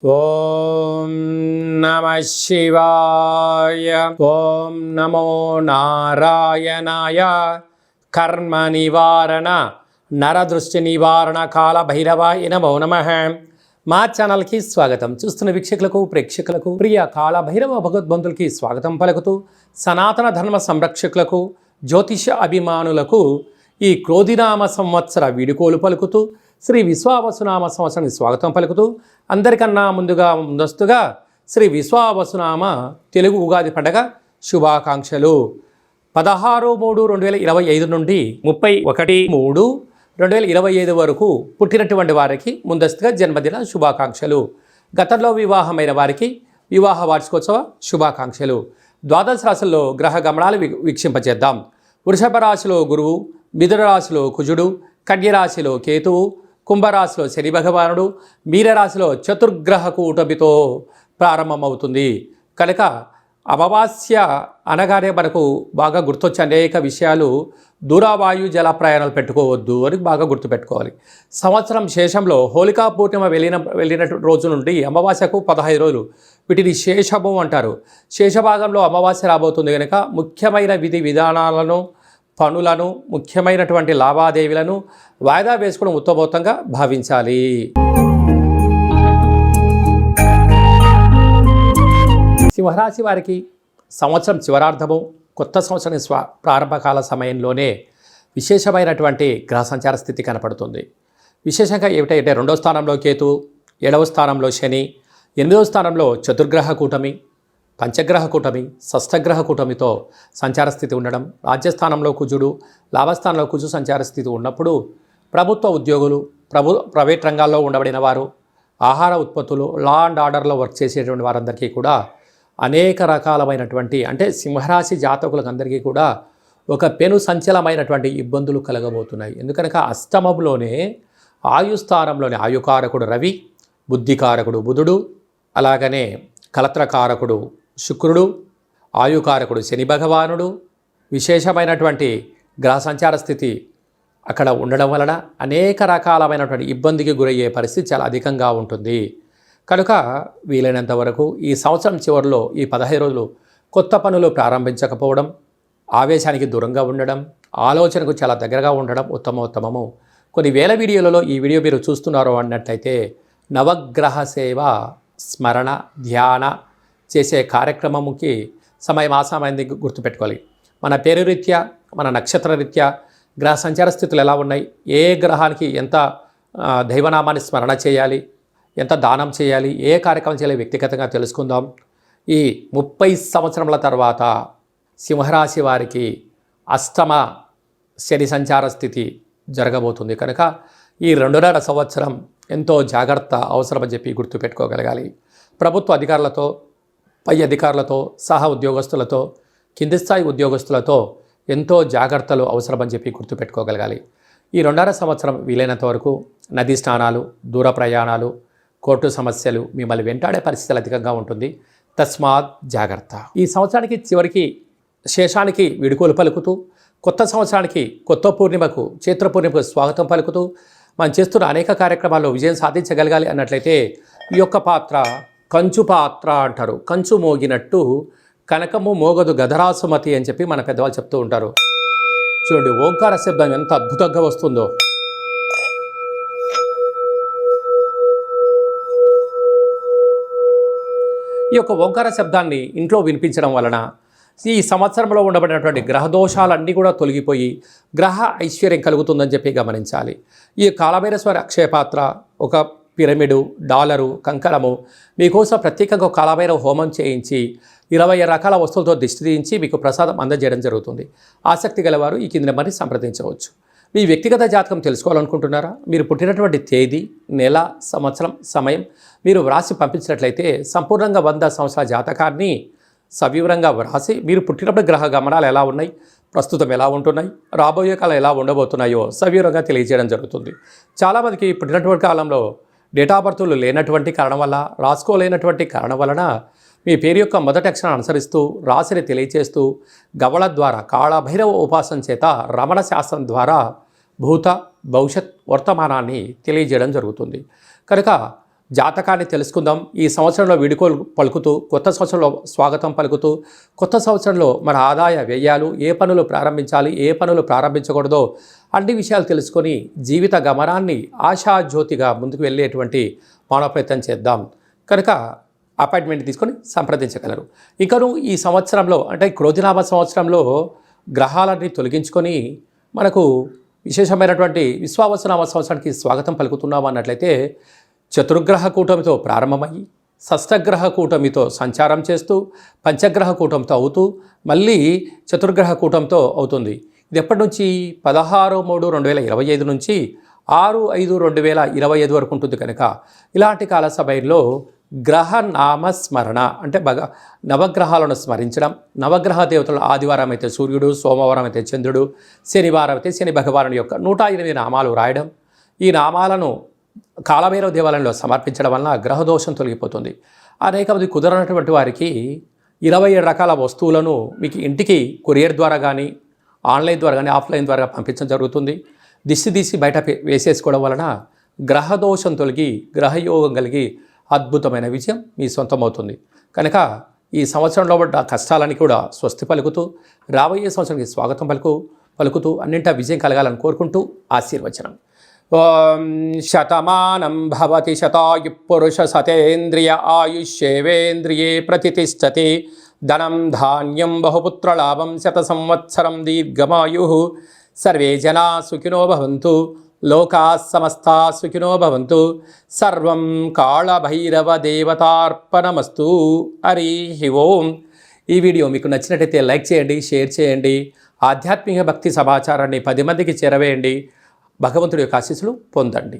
ఓం నమః శివాయ. ఓం నమో నారాయణాయ. కర్మ నివారణ నరదృష్టి నివారణ కాల భైరవాయ నమో నమః. మా ఛానల్కి స్వాగతం. చూస్తున్న వీక్షకులకు ప్రేక్షకులకు ప్రియ కాల భైరవ భగవద్బంధులకి స్వాగతం పలుకుతూ, సనాతన ధర్మ సంరక్షకులకు జ్యోతిష అభిమానులకు ఈ క్రోధినామ సంవత్సర వీడుకోలు పలుకుతూ, శ్రీ విశ్వావసునామ సంవత్సరానికి స్వాగతం పలుకుతూ, అందరికన్నా ముందస్తుగా శ్రీ విశ్వావసునామ తెలుగు ఉగాది పండగ శుభాకాంక్షలు. 16/3/2025 నుండి 31/3/2025 వరకు పుట్టినటువంటి వారికి ముందస్తుగా జన్మదిన శుభాకాంక్షలు. గతంలో వివాహమైన వారికి వివాహ వార్షికోత్సవ శుభాకాంక్షలు. ద్వాదశ రాశుల్లో గ్రహ గమనాలు వీక్షింపచేద్దాం. వృషభ రాశిలో గురువు, మిథున రాశిలో కుజుడు, కన్యరాశిలో కేతువు, కుంభరాశిలో శని భగవానుడు, మీనరాశిలో చతుర్గ్రహ కూటమితో ప్రారంభమవుతుంది. కనుక అమావాస్య అనగానే మనకు బాగా గుర్తొచ్చే అనేక విషయాలు, దూరవాయు జల ప్రయాణాలు పెట్టుకోవద్దు అని బాగా గుర్తుపెట్టుకోవాలి. సంవత్సరం శేషంలో హోళికా పూర్ణిమ వెళ్ళిన రోజు నుండి అమావాస్యకు 15 రోజులు, వీటిని శేషము అంటారు. శేషభాగంలో అమావాస్య రాబోతుంది కనుక ముఖ్యమైన విధి విధానాలను, పనులను, ముఖ్యమైనటువంటి లావాదేవీలను వాయిదా వేసుకోవడం ఉత్తమోత్తంగా భావించాలి. సింహరాశి వారికి సంవత్సరం చివరార్థము, కొత్త సంవత్సరం ప్రారంభకాల సమయంలోనే విశేషమైనటువంటి గ్రహ సంచార స్థితి కనపడుతుంది. విశేషంగా ఏమిటంటే 2వ స్థానంలో కేతు, 7వ స్థానంలో శని, 8వ స్థానంలో చతుర్గ్రహ కూటమి, పంచగ్రహ కూటమి, షష్ఠగ్రహ కూటమితో సంచార స్థితి ఉండడం, రాజ్యస్థానంలో కుజుడు, లాభస్థానంలో కుజు సంచార స్థితి ఉన్నప్పుడు ప్రభుత్వ ఉద్యోగులు, ప్రైవేట్ రంగాల్లో ఉండబడిన వారు, ఆహార ఉత్పత్తులు, లా అండ్ ఆర్డర్లో వర్క్ చేసేటువంటి వారందరికీ కూడా అనేక రకాలమైనటువంటి, అంటే సింహరాశి జాతకులకు అందరికీ కూడా ఒక పెను సంచలమైనటువంటి ఇబ్బందులు కలగబోతున్నాయి. ఎందుకనక అష్టమంలోనే ఆయుస్థానంలోనే ఆయుకారకుడు రవి, బుద్ధికారకుడు బుధుడు, అలాగనే కలత్రకారకుడు శుక్రుడు, ఆయుకారకుడు శని భగవానుడు, విశేషమైనటువంటి గ్రహ సంచార స్థితి అక్కడ ఉండడం వలన అనేక రకాలమైనటువంటి ఇబ్బందికి గురయ్యే పరిస్థితి చాలా అధికంగా ఉంటుంది. కనుక వీలైనంత వరకు ఈ సంవత్సరం చివరిలో ఈ 15 రోజులు కొత్త పనులు ప్రారంభించకపోవడం, ఆవేశానికి దూరంగా ఉండడం, ఆలోచనకు చాలా దగ్గరగా ఉండడం ఉత్తమోత్తమము. కొన్ని వేల వీడియోలలో ఈ వీడియో మీరు చూస్తున్నారో అన్నట్లయితే నవగ్రహ సేవ, స్మరణ, ధ్యాన చేసే కార్యక్రమంకి సమయమాసమైంది గుర్తుపెట్టుకోవాలి. మన పేరు రీత్యా, మన నక్షత్ర రీత్యా గ్రహ సంచార స్థితులు ఎలా ఉన్నాయి, ఏ గ్రహానికి ఎంత దైవనామాన్ని స్మరణ చేయాలి, ఎంత దానం చేయాలి, ఏ కార్యక్రమం చేయాలి వ్యక్తిగతంగా తెలుసుకుందాం. ఈ 30 సంవత్సరముల తర్వాత సింహరాశి వారికి అష్టమ శని సంచార స్థితి జరగబోతుంది. కనుక ఈ 2.5 సంవత్సరం ఎంతో జాగ్రత్త అవసరమని చెప్పి గుర్తుపెట్టుకోగలగాలి. ప్రభుత్వ అధికారులతో, పై అధికారులతో, సహా ఉద్యోగస్తులతో, కింది స్థాయి ఉద్యోగస్తులతో ఎంతో జాగ్రత్తలు అవసరమని చెప్పి గుర్తుపెట్టుకోగలగాలి. ఈ 2.5 సంవత్సరం వీలైనంత వరకు నదీ స్నానాలు, దూర ప్రయాణాలు, కోర్టు సమస్యలు మిమ్మల్ని వెంటాడే పరిస్థితులు అధికంగా ఉంటుంది. తస్మాత్ జాగ్రత్త. ఈ సంవత్సరానికి చివరికి శేషానికి వీడుకోలు పలుకుతూ, కొత్త సంవత్సరానికి, కొత్త పూర్ణిమకు, చైత్ర పూర్ణిమకు స్వాగతం పలుకుతూ మనం చేస్తున్న అనేక కార్యక్రమాల్లో విజయం సాధించగలగాలి అన్నట్లయితే ఈ యొక్క పాత్ర కంచు పాత్ర అంటారు. కంచు మోగినట్టు కనకము మోగదు గదరాసుమతి అని చెప్పి మన పెద్దవాళ్ళు చెప్తూ ఉంటారు. చూడండి, ఓంకార శబ్దం ఎంత అద్భుతంగా వస్తుందో. ఈ యొక్క ఓంకార శబ్దాన్ని ఇంట్లో వినిపించడం వలన ఈ సంవత్సరంలో ఉండబడినటువంటి గ్రహదోషాలన్నీ కూడా తొలగిపోయి గ్రహ ఐశ్వర్యం కలుగుతుందని చెప్పి గమనించాలి. ఈ కాలభైరవేశ్వర అక్షయపాత్ర, ఒక పిరమిడు, డాలరు, కంకణము మీకోసం ప్రత్యేకంగా కాలభైరవ హోమం చేయించి 20 రకాల వస్తువులతో దిష్టి తీయించి మీకు ప్రసాదం అందజేయడం జరుగుతుంది. ఆసక్తి గలవారు ఈ కింద నెంబర్ని సంప్రదించవచ్చు. మీ వ్యక్తిగత జాతకం తెలుసుకోవాలనుకుంటున్నారా? మీరు పుట్టినటువంటి తేదీ, నెల, సంవత్సరం, సమయం మీరు వ్రాసి పంపించినట్లయితే సంపూర్ణంగా 100 సంవత్సరాల జాతకాన్ని సవివరంగా వ్రాసి, మీరు పుట్టినప్పుడు గ్రహ గమనాలు ఎలా ఉన్నాయి, ప్రస్తుతం ఎలా ఉంటున్నాయి, రాబోయే కాలం ఎలా ఉండబోతున్నాయో సవివరంగా తెలియజేయడం జరుగుతుంది. చాలామందికి పుట్టినటువంటి కాలంలో డేట్ ఆఫ్ బర్త్లు లేనటువంటి కారణం వల్ల, రాసుకోలేనటువంటి కారణం వలన మీ పేరు యొక్క మొదటి అక్షరాన్ని అనుసరిస్తూ రాశిని తెలియచేస్తూ గవళ ద్వారా, కాళభైరవ ఉపాసన చేత, రమణ శాస్త్రం ద్వారా భూత, భవిష్యత్, వర్తమానాన్ని తెలియజేయడం జరుగుతుంది. కనుక జాతకాన్ని తెలుసుకుందాం. ఈ సంవత్సరంలో వీడుకోలు పలుకుతూ, కొత్త సంవత్సరంలో స్వాగతం పలుకుతూ, కొత్త సంవత్సరంలో మన ఆదాయ వ్యయాలు, ఏ పనులు ప్రారంభించాలి, ఏ పనులు ప్రారంభించకూడదో అన్ని విషయాలు తెలుసుకొని జీవిత గమనాన్ని ఆశాజ్యోతిగా ముందుకు వెళ్ళేటువంటి మానవ ప్రయత్నం చేద్దాం. కనుక అపాయింట్మెంట్ తీసుకొని సంప్రదించగలరు. ఇకను ఈ సంవత్సరంలో అంటే క్రోధినామ సంవత్సరంలో గ్రహాలన్నీ తొలగించుకొని మనకు విశేషమైనటువంటి విశ్వావసునామ సంవత్సరానికి స్వాగతం పలుకుతున్నాం అన్నట్లయితే చతుర్గ్రహ కూటమితో ప్రారంభమయ్యి షష్ఠగ్రహ కూటమితో సంచారం చేస్తూ పంచగ్రహ కూటమితో అవుతూ మళ్ళీ చతుర్గ్రహ కూటమితో అవుతుంది. ఇది ఎప్పటి నుంచి 16/3/2025 నుంచి 6/5/2025 వరకు ఉంటుంది. కనుక ఇలాంటి కాల సమయంలో గ్రహ నామస్మరణ అంటే నవగ్రహాలను స్మరించడం, నవగ్రహ దేవతలు ఆదివారం అయితే సూర్యుడు, సోమవారం అయితే చంద్రుడు, శనివారం అయితే శని భగవానుడి యొక్క 108 నామాలు రాయడం, ఈ నామాలను కాలభైరవ దేవాలయంలో సమర్పించడం వలన గ్రహదోషం తొలగిపోతుంది. అనేక మంది కుదరనటువంటి వారికి 27 రకాల వస్తువులను మీకు ఇంటికి కొరియర్ ద్వారా కానీ, ఆన్లైన్ ద్వారా కానీ, ఆఫ్లైన్ ద్వారా పంపించడం జరుగుతుంది. దిష్టి బయట వేసేసుకోవడం వలన గ్రహదోషం తొలగి గ్రహయోగం కలిగి అద్భుతమైన విజయం మీ సొంతమవుతుంది. కనుక ఈ సంవత్సరంలో పడ్డ కష్టాలని కూడా స్వస్తి పలుకుతూ రాబోయే సంవత్సరానికి స్వాగతం పలుకుతూ అన్నింటా విజయం కలగాలని కోరుకుంటూ ఆశీర్వచనం. ఓం శతమానం భవతి శతాయు పురుష సతేంద్రియ ఆయుష్యేవేంద్రియే ప్రతిష్టతి ధనం ధాన్యం బహుపుత్రలాభం శత సంవత్సరం దీర్ఘమాయు సర్వే జనా సుఖినో భవంతు లోకా సమస్తా సుఖినో భవంతు సర్వం కాళభైరవ దేవతార్పణమస్తు. హరి ఓం. ఈ వీడియో మీకు నచ్చినట్టయితే లైక్ చేయండి, షేర్ చేయండి. ఆధ్యాత్మిక భక్తి సమాచారాన్ని 10 మందికి చేరవేయండి. భగవంతుడి యొక్క ఆశీస్సులు పొందండి.